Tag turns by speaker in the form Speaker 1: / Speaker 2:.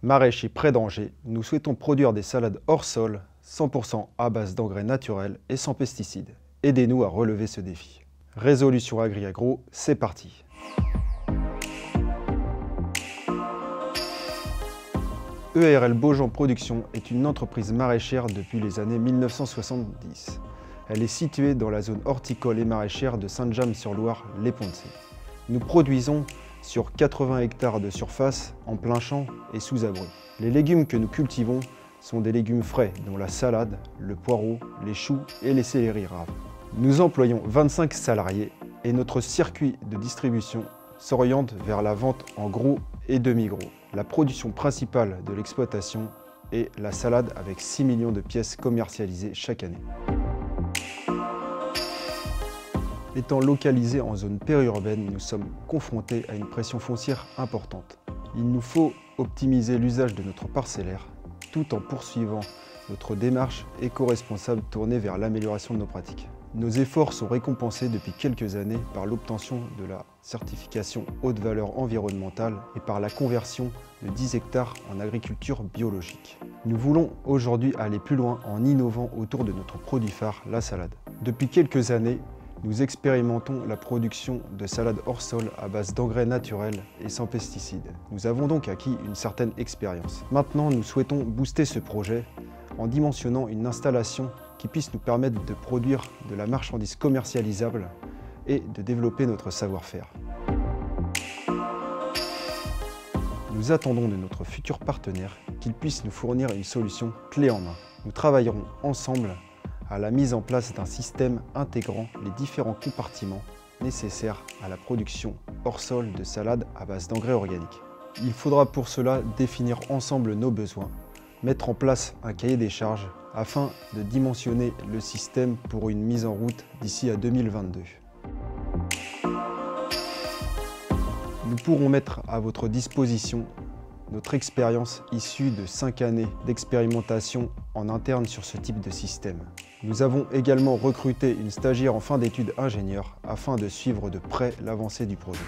Speaker 1: Maraîchers près d'Angers, nous souhaitons produire des salades hors sol, 100% à base d'engrais naturels et sans pesticides. Aidez-nous à relever ce défi. Résolution Agri-Agro, c'est parti. EARL Beaujean Production est une entreprise maraîchère depuis les années 1970. Elle est située dans la zone horticole et maraîchère de Saint-James-sur-Loire, les Ponts-de-Cé. Nous produisons sur 80 hectares de surface, en plein champ et sous abri. Les légumes que nous cultivons sont des légumes frais, dont la salade, le poireau, les choux et les céleri raves. Nous employons 25 salariés et notre circuit de distribution s'oriente vers la vente en gros et demi-gros. La production principale de l'exploitation est la salade avec 6 millions de pièces commercialisées chaque année. Étant localisés en zone périurbaine, nous sommes confrontés à une pression foncière importante. Il nous faut optimiser l'usage de notre parcellaire tout en poursuivant notre démarche éco-responsable tournée vers l'amélioration de nos pratiques. Nos efforts sont récompensés depuis quelques années par l'obtention de la certification haute valeur environnementale et par la conversion de 10 hectares en agriculture biologique. Nous voulons aujourd'hui aller plus loin en innovant autour de notre produit phare, la salade. Depuis quelques années, nous expérimentons la production de salades hors sol à base d'engrais naturels et sans pesticides. Nous avons donc acquis une certaine expérience. Maintenant, nous souhaitons booster ce projet en dimensionnant une installation qui puisse nous permettre de produire de la marchandise commercialisable et de développer notre savoir-faire. Nous attendons de notre futur partenaire qu'il puisse nous fournir une solution clé en main. Nous travaillerons ensemble à la mise en place d'un système intégrant les différents compartiments nécessaires à la production hors sol de salades à base d'engrais organiques. Il faudra pour cela définir ensemble nos besoins, mettre en place un cahier des charges afin de dimensionner le système pour une mise en route d'ici à 2022. Nous pourrons mettre à votre disposition notre expérience issue de 5 années d'expérimentation en interne sur ce type de système. Nous avons également recruté une stagiaire en fin d'études ingénieur afin de suivre de près l'avancée du projet.